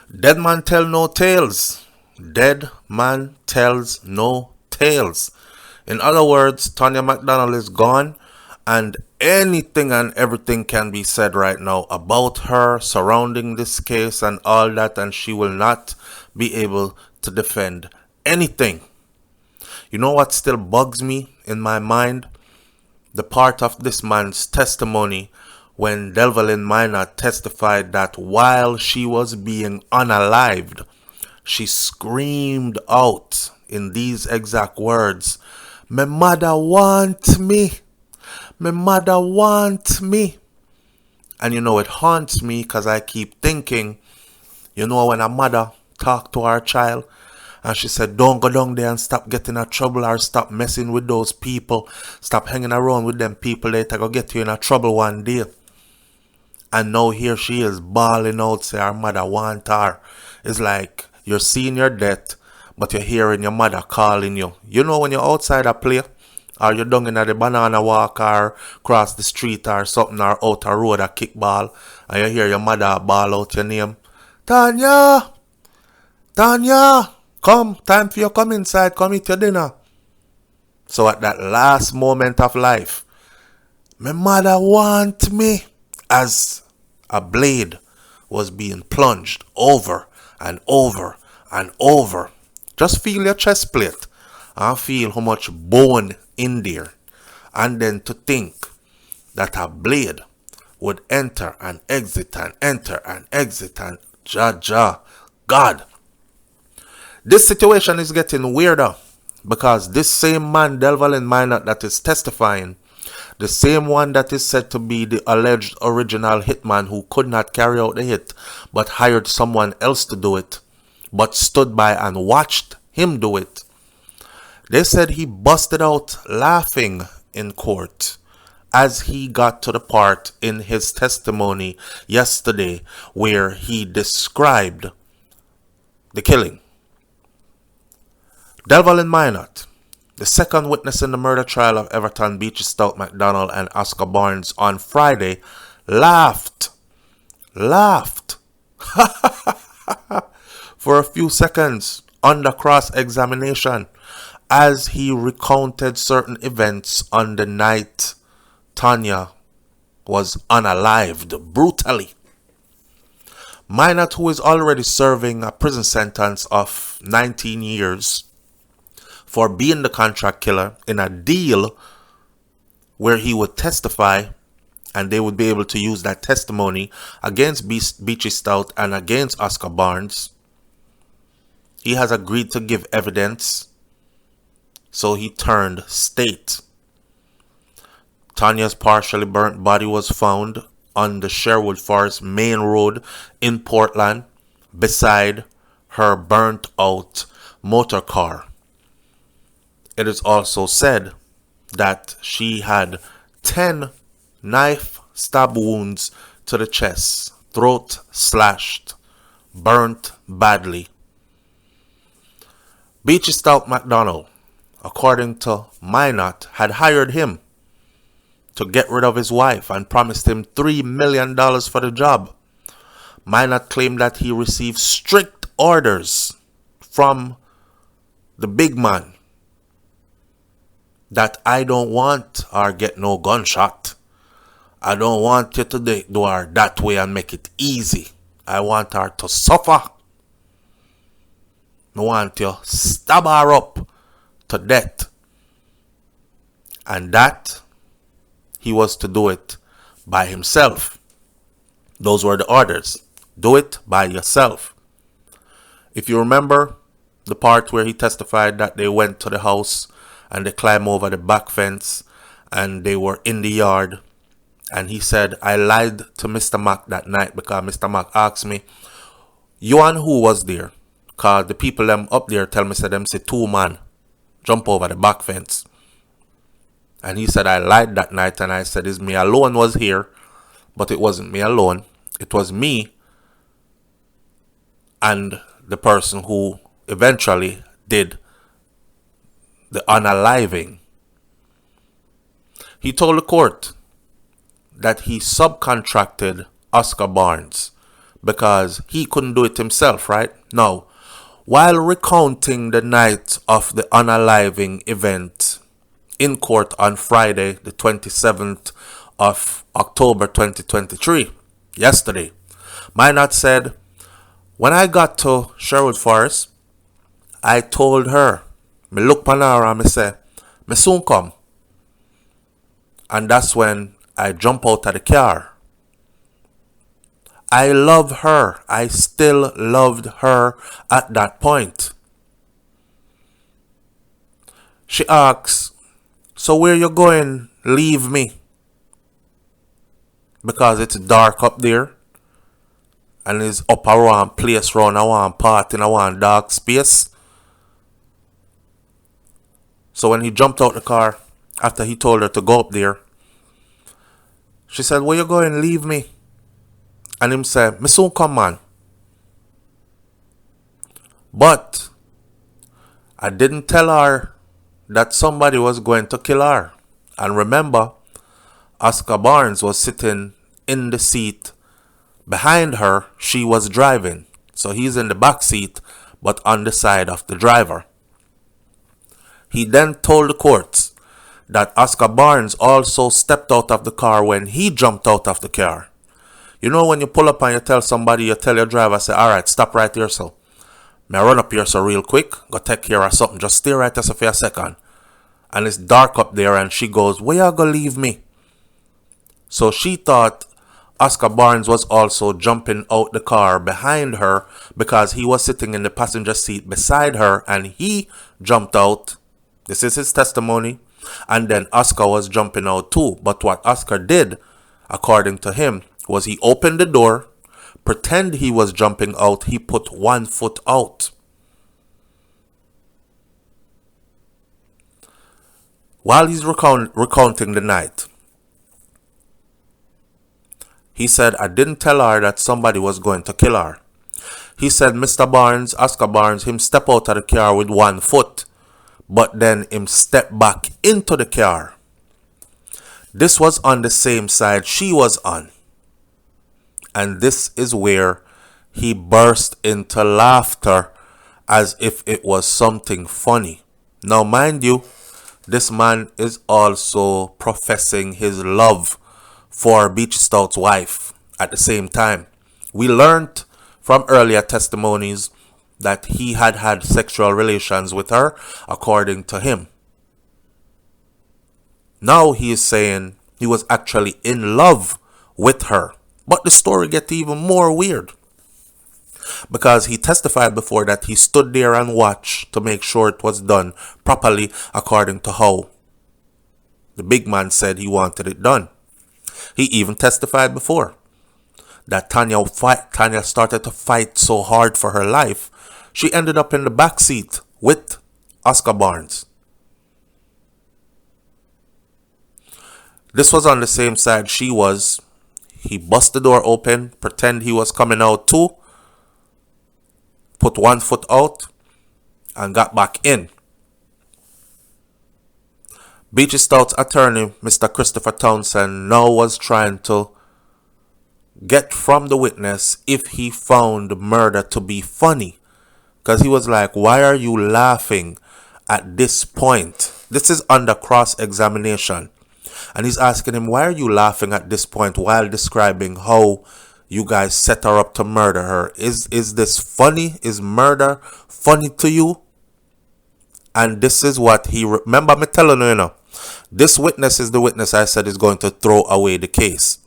Dead man tell no tales. Dead man tells no tales. In other words, Tanya McDonald is gone, and anything and everything can be said right now about her surrounding this case and all that, and she will not be able to defend anything. You know what still bugs me in my mind? The part of this man's testimony when Delin Min testified that while she was being unalived, she screamed out in these exact words, "My mother want me. My mother want me." And you know, it haunts me because I keep thinking, you know, when a mother talk to her child and she said, don't go down there and stop getting in trouble, or stop messing with those people, stop hanging around with them people, they go get you in trouble one day. And now here she is bawling out, say her mother want her. It's like you're seeing your death, but you're hearing your mother calling you. You know, when you're outside a play, or you're down in the banana walk, or cross the street or something, or out a road a kickball, and you hear your mother bawl out your name, Tanya! Tanya! Come, time for you come inside, come eat your dinner. So at that last moment of life, my mother want me, as a blade was being plunged over and over and over. Just feel your chest plate and feel how much bone in there. And then to think that a blade would enter and exit and enter and exit and God. This situation is getting weirder because this same man, Delin Min, that is testifying, the same one that is said to be the alleged original hitman who could not carry out the hit but hired someone else to do it, but stood by and watched him do it. They said he busted out laughing in court as he got to the part in his testimony yesterday where he described the killing. Delin Min, the second witness in the murder trial of Everton Beachy Stout McDonald and Oscar Barnes on Friday, laughed for a few seconds under cross-examination as he recounted certain events on the night Tanya was unalived brutally. Minot, who is already serving a prison sentence of 19 years for being the contract killer in a deal where he would testify and they would be able to use that testimony against Beachy Stout and against Oscar Barnes. He has agreed to give evidence, so he turned state. Tanya's partially burnt body was found on the Sherwood Forest main road in Portland beside her burnt out motor car. It is also said that she had 10 knife stab wounds to the chest, throat slashed, burnt badly. Beachy Stout McDonald, according to Minot, had hired him to get rid of his wife and promised him $3 million for the job. Minot claimed that he received strict orders from the big man that I don't want her get no gunshot. I don't want you to do her that way and make it easy. I want her to suffer. I want you stab her up to death. And that he was to do it by himself. Those were the orders. Do it by yourself. If you remember the part where he testified that they went to the house and they climbed over the back fence and they were in the yard, and he said, I lied to Mr. Mack that night because Mr. Mack asked me, you and who was there? Because the people them up there tell me, said them say 2 man jump over the back fence. And he said, I lied that night, and I said, it's me alone was here, but it wasn't me alone. It was me and the person who eventually did the unaliving. He told the court that he subcontracted Oscar Barnes because he couldn't do it himself, right? Now, while recounting the night of the unaliving event in court on Friday, the 27th of October 2023, yesterday, Minot said, when I got to Sherwood Forest, I told her, me look pan her and me say, me soon come. And that's when I jump out of the car. I love her. I still loved her at that point. She asks, so where you going? Leave me. Because it's dark up there. And it's up around place round, I want party, I want dark space. So when he jumped out the car, after he told her to go up there, she said, where you going? Leave me. And him said, me soon come, man. But I didn't tell her that somebody was going to kill her. And remember, Oscar Barnes was sitting in the seat behind her. She was driving. So he's in the back seat, but on the side of the driver. He then told the courts that Oscar Barnes also stepped out of the car when he jumped out of the car. You know when you pull up and you tell somebody, you tell your driver, say, all right, stop right here, so. May I run up here so real quick, go take care of something, just stay right there so for a second. And it's dark up there and she goes, where you gonna leave me? So she thought Oscar Barnes was also jumping out the car behind her because he was sitting in the passenger seat beside her and he jumped out. This is his testimony. And then Oscar was jumping out too. But what Oscar did, according to him, was he opened the door, pretend he was jumping out, he put one foot out. While he's recounting the night, he said, I didn't tell her that somebody was going to kill her. He said, Mr. Barnes, Oscar Barnes, him step out of the car with one foot, but then him step back into the car. This was on the same side she was on. And this is where he burst into laughter as if it was something funny. Now, mind you, this man is also professing his love for Beach Stout's wife at the same time. We learned from earlier testimonies that he had had sexual relations with her, according to him. Now he is saying he was actually in love with her. But the story gets even more weird. Because he testified before that he stood there and watched to make sure it was done properly according to how the big man said he wanted it done. He even testified before that Tanya started to fight so hard for her life, she ended up in the back seat with Oscar Barnes. This was on the same side she was. He bust the door open, pretend he was coming out too, put one foot out, and got back in. Beach Stout's attorney, Mr. Christopher Townsend, now was trying to get from the witness if he found murder to be funny. Because he was like, why are you laughing at this point? This is under cross-examination. And he's asking him, why are you laughing at this point while describing how you guys set her up to murder her? Is this funny? Is murder funny to you? And this is what he... Remember me telling you, this witness is the witness I said is going to throw away the case.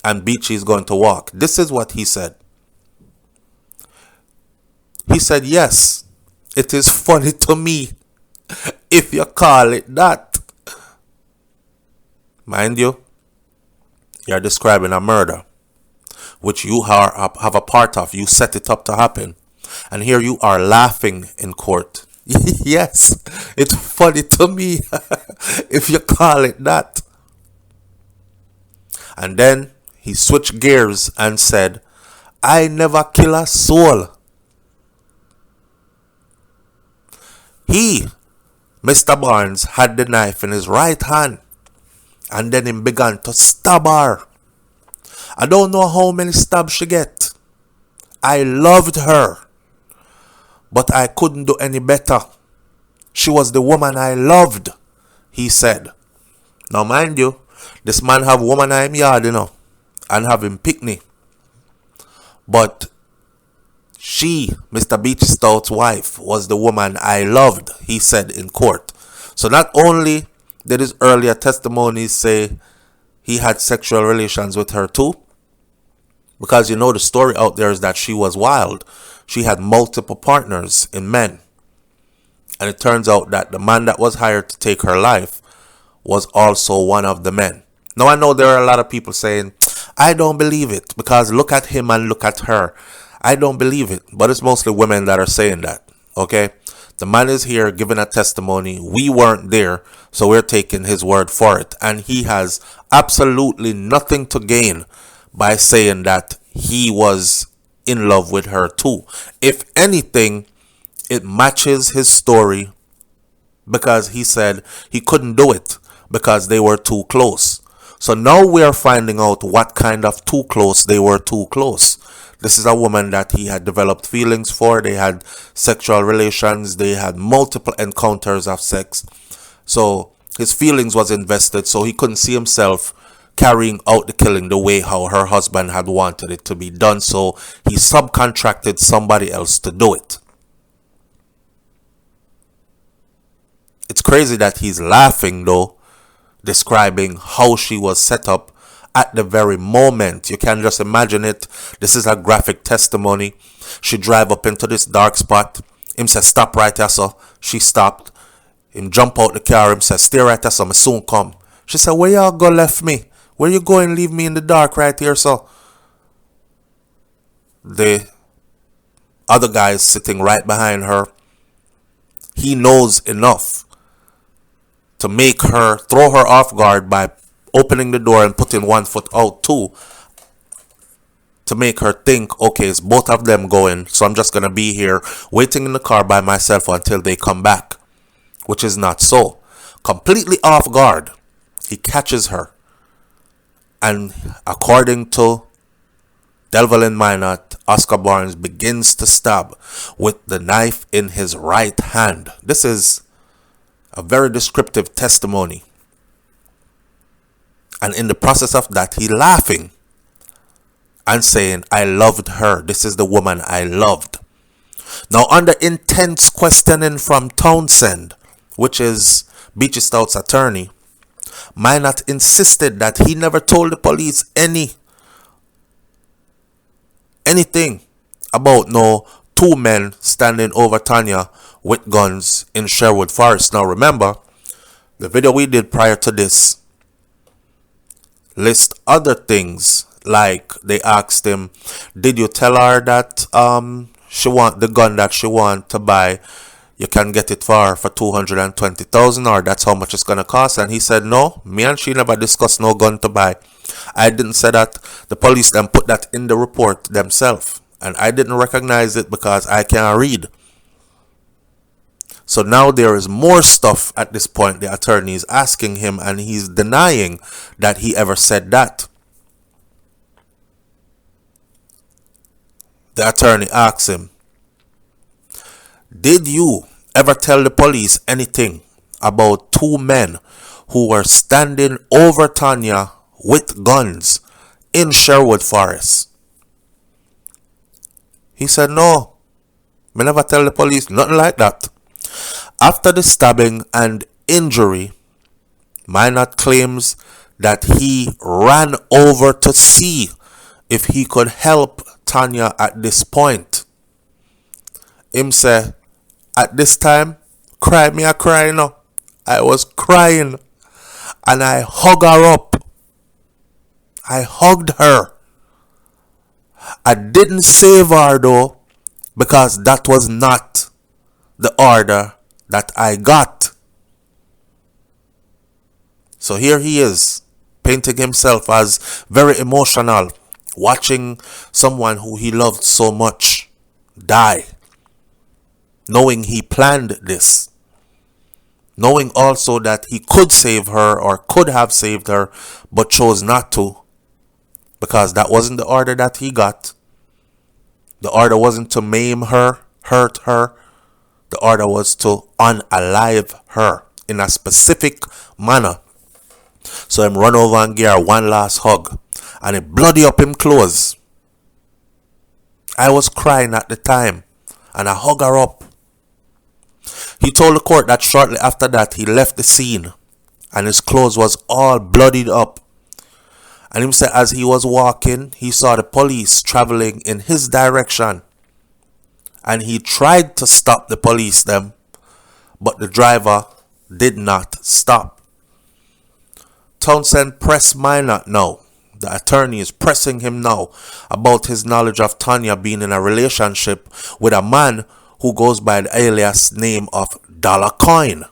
And Beachy is going to walk. This is what he said. He said, yes, it is funny to me, if you call it that. Mind you, you're describing a murder, which you have a part of. You set it up to happen. And here you are laughing in court. Yes, it's funny to me, if you call it that. And then he switched gears and said, I never kill a soul. He, Mr. Barnes, had the knife in his right hand. And then he began to stab her. I don't know how many stabs she get. I loved her, but I couldn't do any better. She was the woman I loved, he said. Now mind you, this man have woman in him yard, and have him picnic. But she, Mr. Beach Stout's wife, was the woman I loved, he said in court. So not only did his earlier testimonies say he had sexual relations with her too, because the story out there is that she was wild. She had multiple partners in men. And it turns out that the man that was hired to take her life was also one of the men. Now I know there are a lot of people saying, I don't believe it because look at him and look at her. I don't believe it. But it's mostly women that are saying that. Okay? The man is here giving a testimony. We weren't there, so we're taking his word for it. And he has absolutely nothing to gain by saying that he was in love with her too. If anything, it matches his story because he said he couldn't do it because they were too close. So now we are finding out what kind of too close they were too close. This is a woman that he had developed feelings for. They had sexual relations. They had multiple encounters of sex. So his feelings was invested. So he couldn't see himself carrying out the killing the way how her husband had wanted it to be done. So he subcontracted somebody else to do it. It's crazy that he's laughing though, describing how she was set up at the very moment. You can just imagine it. This is a graphic testimony. She drive up into this dark spot. Him say, stop right there, so. She stopped. Him jump out the car. Him say, stay right there, so. Me soon come. She said, where y'all go left me? Where you going leave me in the dark right here, so? The other guy is sitting right behind her. He knows enough to make her, throw her off guard by opening the door and putting one foot out too, to make her think, okay, it's both of them going, so I'm just going to be here waiting in the car by myself until they come back, which is not so. Completely off guard, he catches her, and according to Delin Min, Oscar Barnes begins to stab with the knife in his right hand. This is a very descriptive testimony. And in the process of that, he laughing and saying, I loved her. This is the woman I loved. Now, under intense questioning from Townsend, which is Beachy Stout's attorney, Minot insisted that he never told the police anything about no two men standing over Tanya with guns in Sherwood Forest. Now, remember, the video we did prior to this list other things, like they asked him, did you tell her that she want the gun that she want to buy, you can get it for 220,000, or that's how much it's gonna cost? And he said, no, me and she never discussed no gun to buy. I didn't say that. The police then put that in the report themselves, and I didn't recognize it because I can't read. So now there is more stuff at this point the attorney is asking him, and he's denying that he ever said that. The attorney asks him, did you ever tell the police anything about two men who were standing over Tanya with guns in Sherwood Forest? He said, no, me never tell the police nothing like that. After the stabbing and injury, Minot claims that he ran over to see if he could help Tanya at this point. Him say, at this time, cry me a cry no. I was crying and I hug her up. I hugged her. I didn't save her though, because that was not the order that I got. So here he is, painting himself as very emotional, watching someone who he loved so much die, knowing he planned this, knowing also that he could save her or could have saved her, but chose not to, because that wasn't the order that he got. The order wasn't to maim her, hurt her. The order was to unalive her in a specific manner. So him run over and give her one last hug. And it bloody up him clothes. I was crying at the time. And I hug her up. He told the court that shortly after that he left the scene. And his clothes was all bloodied up. And him said as he was walking, he saw the police traveling in his direction. And he tried to stop the police them. But the driver did not stop. Townsend pressed Minot now. The attorney is pressing him now about his knowledge of Tanya being in a relationship with a man who goes by the alias name of Dollar Coin.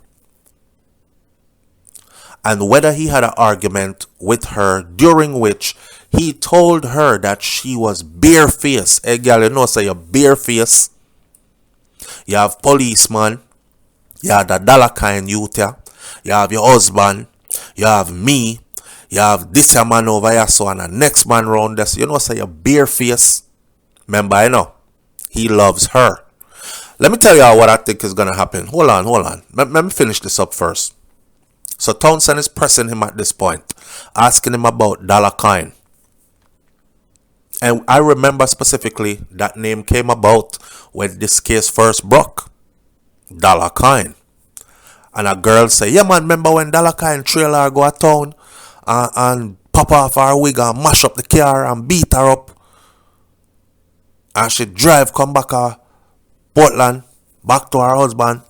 And whether he had an argument with her during which he told her that she was barefaced. Hey girl, you know say you're barefaced. You have policeman. You have the Dollar Coin youth here. You have your husband. You have me. You have this man over here, so and the next man round this. You know, say you're barefaced. Remember, you know, he loves her. Let me tell you what I think is going to happen. Hold on. Let me finish this up first. So Townsend is pressing him at this point, asking him about Dollar Coin. And I remember specifically that name came about when this case first broke. Dollar Coin. And a girl say, yeah man, remember when Dollar Coin trailer go a town and pop off her wig and mash up the car and beat her up. And she drive come back to Portland, back to her husband.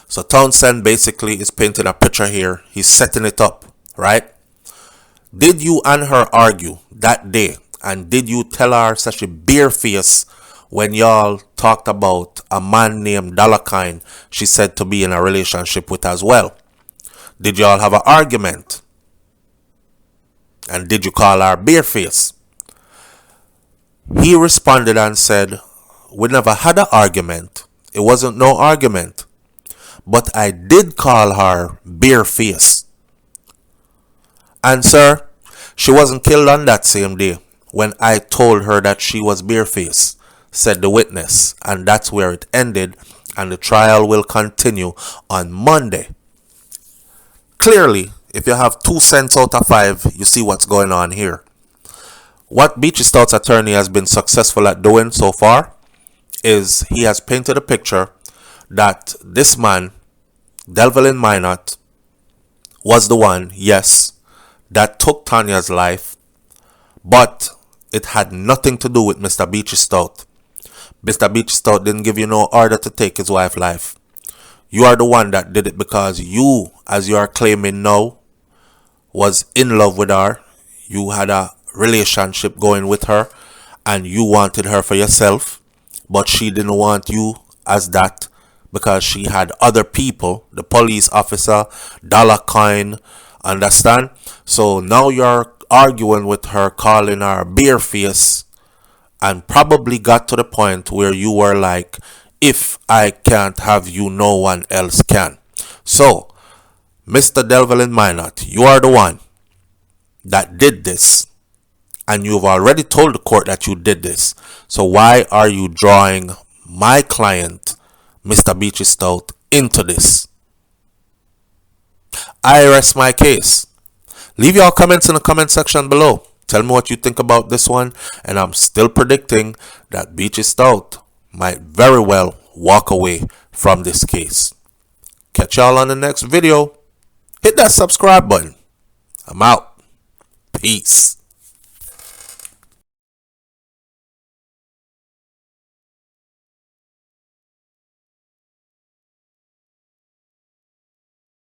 So Townsend basically is painting a picture here. He's setting it up, right? Did you and her argue that day? And did you tell her such a barefaced when y'all talked about a man named Dollar Coin she said to be in a relationship with as well? Did y'all have an argument? And did you call her barefaced? He responded and said, we never had an argument. It wasn't no argument. But I did call her barefaced. And sir, she wasn't killed on that same day when I told her that she was barefaced, said the witness. And that's where it ended. And the trial will continue on Monday. Clearly, if you have 2 cents out of 5, you see what's going on here. What Beachy Stout's attorney has been successful at doing so far is he has painted a picture that this man, Delin Min, was the one, yes, that took Tanya's life, but it had nothing to do with Mr. Beachy Stout. Mr. Beachy Stout didn't give you no order to take his wife's life. You are the one that did it because you, as you are claiming now, was in love with her. You had a relationship going with her and you wanted her for yourself, but she didn't want you as that because she had other people, the police officer, Dollar Coin, understand? So now you're arguing with her, calling her barefaced, and probably got to the point where you were like, if I can't have you, no one else can. So, Mr. Delin Min, you are the one that did this. And you've already told the court that you did this. So why are you drawing my client, Mr. Beachy Stout, into this? I rest my case. Leave your comments in the comment section below. Tell me what you think about this one. And I'm still predicting that Beachy Stout might very well walk away from this case. Catch y'all on the next video. Hit that subscribe button. I'm out. Peace.